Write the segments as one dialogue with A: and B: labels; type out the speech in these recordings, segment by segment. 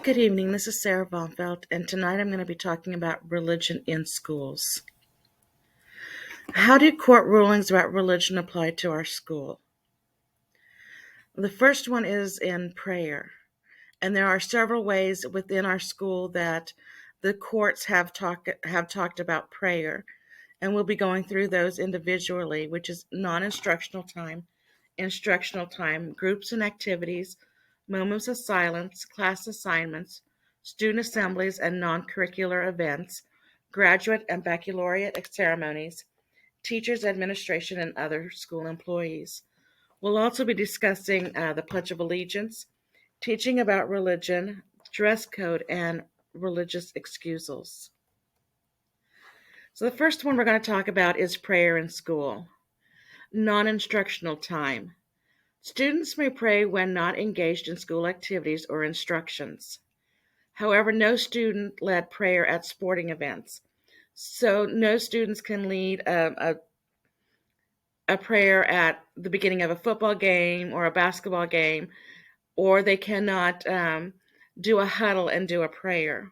A: Good evening. This is Sarah Baumfeld, and tonight I'm going to be talking about religion in schools. How do court rulings about religion apply to our school? The first one is in prayer, and there are several ways within our school that the courts have talked about prayer, and we'll be going through those individually, which is non-instructional time, instructional time, groups and activities, moments of silence, class assignments, student assemblies and non-curricular events, graduate and baccalaureate ceremonies, teachers, administration, and other school employees. We'll also be discussing the Pledge of Allegiance, teaching about religion, dress code, and religious excusals. So the first one we're going to talk about is prayer in school. Non-instructional time. Students may pray when not engaged in school activities or instructions. However, no student led prayer at sporting events. So no students can lead a prayer at the beginning of a football game or a basketball game, or they cannot do a huddle and do a prayer.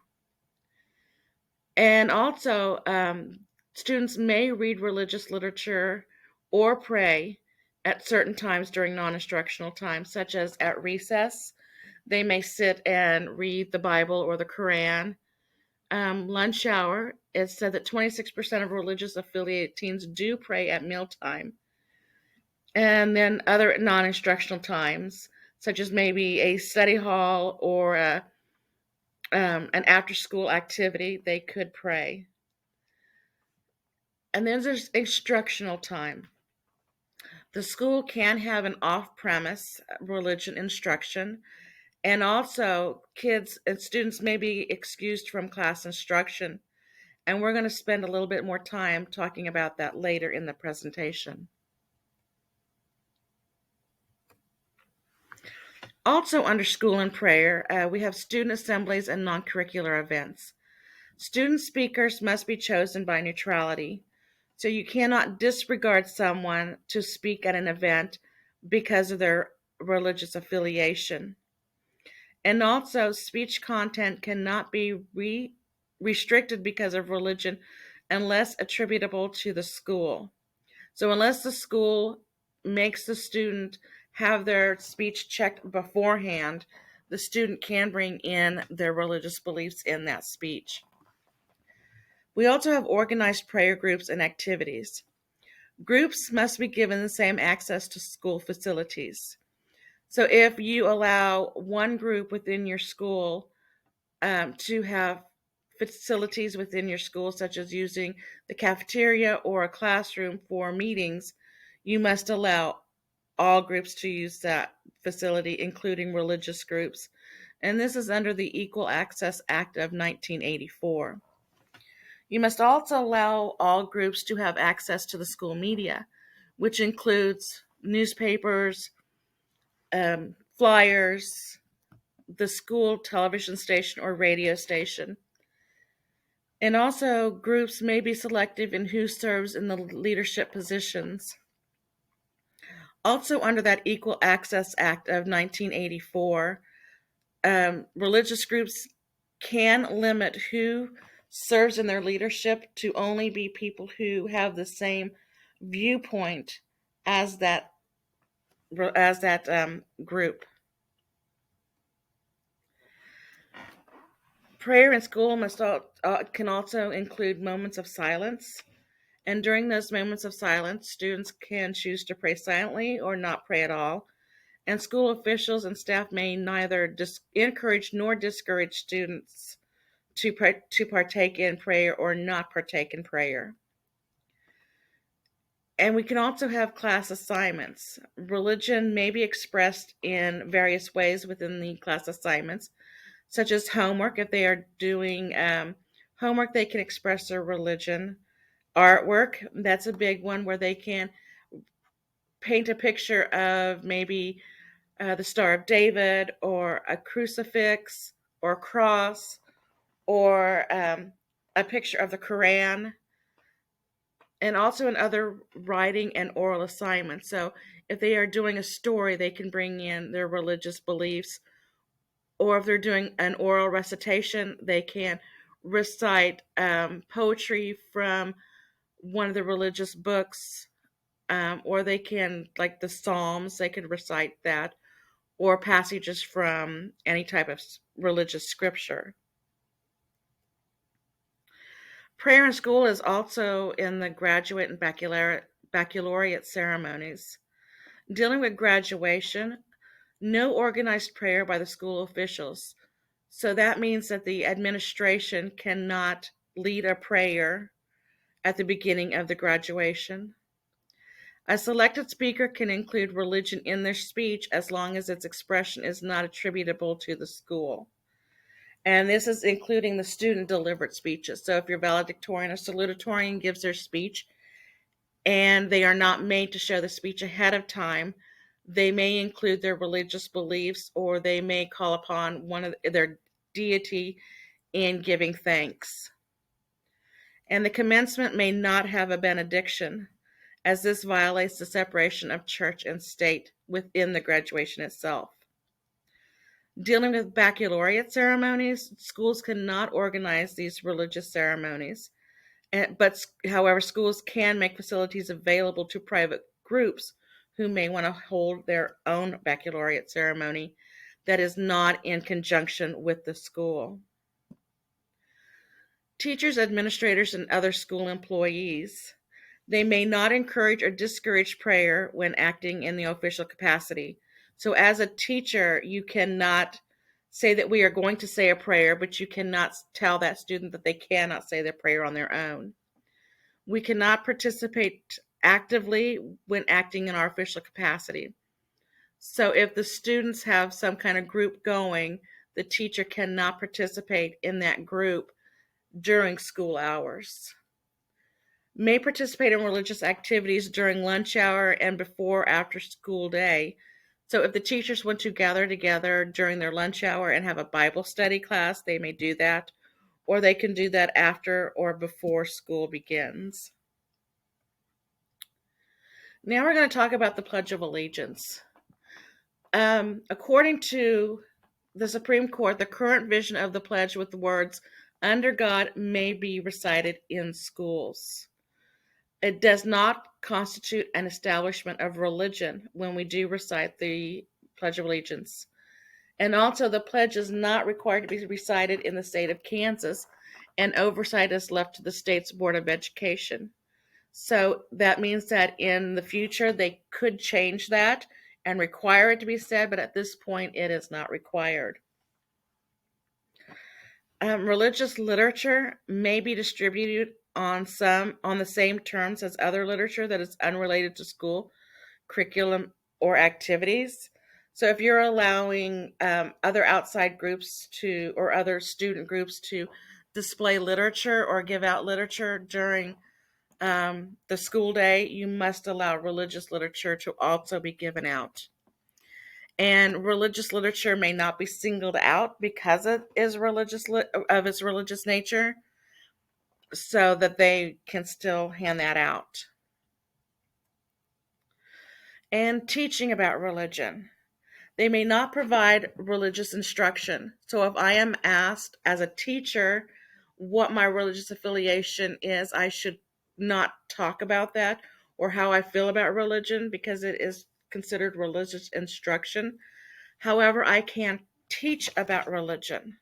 A: And also, students may read religious literature or pray at certain times during non instructional times, such as at recess. They may sit and read the Bible or the Quran. Lunch hour, it's said that 26% of religious affiliated teens do pray at mealtime. And then other non instructional times, such as maybe a study hall or an after school activity, they could pray. And then there's instructional time. The school can have an off premise religion instruction, and also kids and students may be excused from class instruction. And we're going to spend a little bit more time talking about that later in the presentation. Also, under school and prayer, we have student assemblies and non curricular events. Student speakers must be chosen by neutrality. So you cannot disregard someone to speak at an event because of their religious affiliation. And also, speech content cannot be restricted because of religion unless attributable to the school. So, unless the school makes the student have their speech checked beforehand, the student can bring in their religious beliefs in that speech. We also have organized prayer groups and activities. Groups must be given the same access to school facilities. So if you allow one group within your school to have facilities within your school, such as using the cafeteria or a classroom for meetings, you must allow all groups to use that facility, including religious groups. And this is under the Equal Access Act of 1984. You must also allow all groups to have access to the school media, which includes newspapers, flyers, the school television station or radio station. And also, groups may be selective in who serves in the leadership positions. Also, under that Equal Access Act of 1984, religious groups can limit who serves in their leadership to only be people who have the same viewpoint as that group. Prayer in school can also include moments of silence, and during those moments of silence, students can choose to pray silently or not pray at all. And school officials and staff may neither encourage nor discourage students to partake in prayer or not partake in prayer. And we can also have class assignments. Religion may be expressed in various ways within the class assignments, such as homework. If they are doing homework, they can express their religion. Artwork, that's a big one where they can paint a picture of maybe the Star of David or a crucifix or a cross or a picture of the Quran, and also in other writing and oral assignments. So if they are doing a story, they can bring in their religious beliefs, or if they're doing an oral recitation, they can recite poetry from one of the religious books, or they can, like the Psalms, they could recite that, or passages from any type of religious scripture. Prayer in school is also in the graduate and baccalaureate ceremonies. Dealing with graduation, no organized prayer by the school officials. So that means that the administration cannot lead a prayer at the beginning of the graduation. A selected speaker can include religion in their speech as long as its expression is not attributable to the school. And this is including the student delivered speeches. So if your valedictorian or salutatorian gives their speech and they are not made to show the speech ahead of time, they may include their religious beliefs, or they may call upon one of their deity in giving thanks. And the commencement may not have a benediction, as this violates the separation of church and state within the graduation itself. Dealing with baccalaureate ceremonies, schools cannot organize these religious ceremonies, but however, schools can make facilities available to private groups who may want to hold their own baccalaureate ceremony that is not in conjunction with the school. Teachers, administrators, and other school employees, they may not encourage or discourage prayer when acting in the official capacity. So as a teacher, you cannot say that we are going to say a prayer, but you cannot tell that student that they cannot say their prayer on their own. We cannot participate actively when acting in our official capacity. So if the students have some kind of group going, the teacher cannot participate in that group during school hours. May participate in religious activities during lunch hour and before or after school day. So if the teachers want to gather together during their lunch hour and have a Bible study class, they may do that, or they can do that after or before school begins. Now we're going to talk about the Pledge of Allegiance. According to the Supreme Court, the current vision of the pledge with the words, "Under God," may be recited in schools. It does not constitute an establishment of religion when we do recite the Pledge of Allegiance. And also, the pledge is not required to be recited in the state of Kansas, and oversight is left to the state's Board of Education. So that means that in the future, they could change that and require it to be said, but at this point, it is not required. Religious literature may be distributed on the same terms as other literature that is unrelated to school curriculum or activities. So if you're allowing other outside groups or other student groups to display literature or give out literature during the school day, you must allow religious literature to also be given out. And religious literature may not be singled out because it is of its religious nature, so that they can still hand that out. And teaching about religion. They may not provide religious instruction. So if I am asked as a teacher what my religious affiliation is, I should not talk about that or how I feel about religion, because it is considered religious instruction. However, I can teach about religion.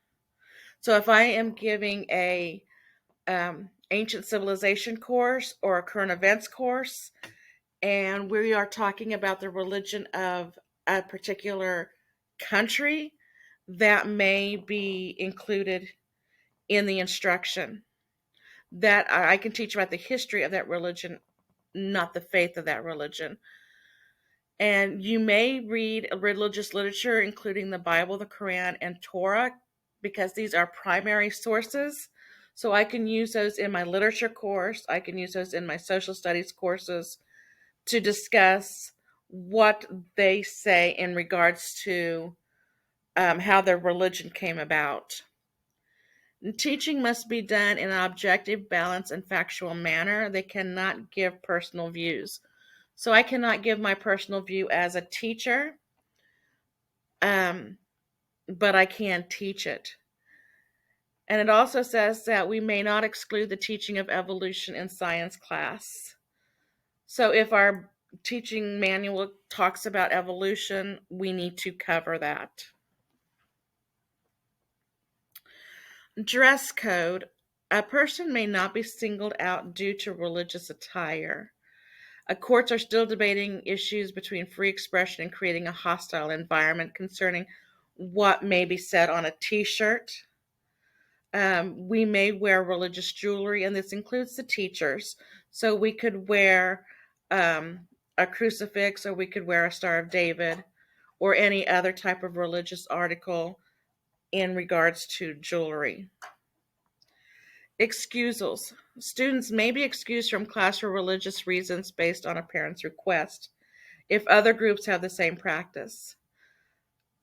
A: So if I am giving a ancient civilization course or a current events course, and we are talking about the religion of a particular country, that may be included in the instruction. That I can teach about the history of that religion, not the faith of that religion. And you may read religious literature, including the Bible, the Quran, and Torah, because these are primary sources. So I can use those in my literature course. I can use those in my social studies courses to discuss what they say in regards to how their religion came about. And teaching must be done in an objective, balanced, and factual manner. They cannot give personal views. So I cannot give my personal view as a teacher. but I can teach it. And it also says that we may not exclude the teaching of evolution in science class. So if our teaching manual talks about evolution, we need to cover that. Dress code. A person may not be singled out due to religious attire. Courts are still debating issues between free expression and creating a hostile environment concerning what may be said on a t-shirt. We may wear religious jewelry, and this includes the teachers. So we could wear a crucifix, or we could wear a Star of David, or any other type of religious article in regards to jewelry. Excusals. Students may be excused from class for religious reasons based on a parent's request if other groups have the same practice.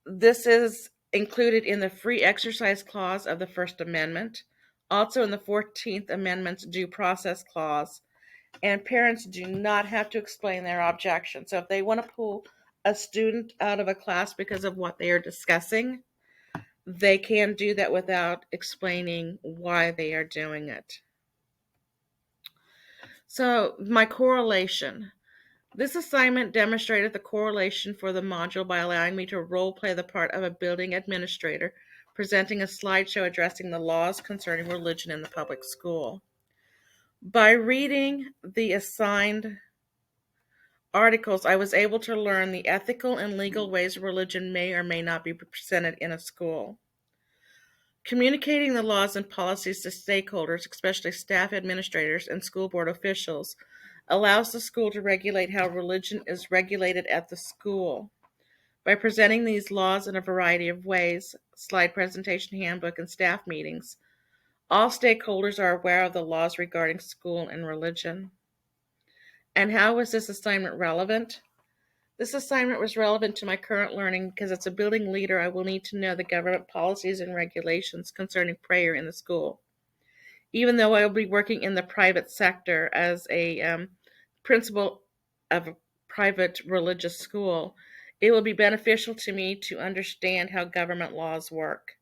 A: This is included in the Free Exercise Clause of the First Amendment, also in the 14th Amendment's Due Process Clause, and parents do not have to explain their objection. So if they want to pull a student out of a class because of what they are discussing, they can do that without explaining why they are doing it. So my correlation. This assignment demonstrated the correlation for the module by allowing me to role play the part of a building administrator, presenting a slideshow addressing the laws concerning religion in the public school. By reading the assigned articles, I was able to learn the ethical and legal ways religion may or may not be presented in a school. Communicating the laws and policies to stakeholders, especially staff, administrators, and school board officials, allows the school to regulate how religion is regulated at the school. By presenting these laws in a variety of ways, slide presentation handbook, and staff meetings, all stakeholders are aware of the laws regarding school and religion. And how was this assignment relevant? This assignment was relevant to my current learning because as a building leader, I will need to know the government policies and regulations concerning prayer in the school. Even though I will be working in the private sector as a principal of a private religious school, it will be beneficial to me to understand how government laws work.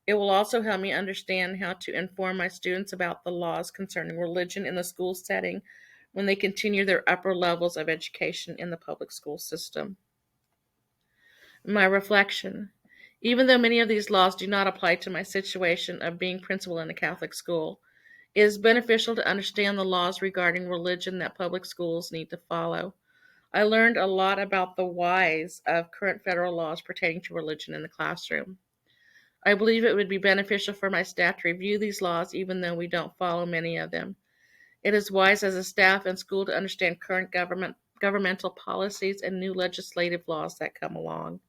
A: It will also help me understand how to inform my students about the laws concerning religion in the school setting when they continue their upper levels of education in the public school system. My reflection. Even though many of these laws do not apply to my situation of being principal in a Catholic school, it is beneficial to understand the laws regarding religion that public schools need to follow. I learned a lot about the whys of current federal laws pertaining to religion in the classroom. I believe it would be beneficial for my staff to review these laws even though we don't follow many of them. It is wise as a staff and school to understand current governmental policies and new legislative laws that come along.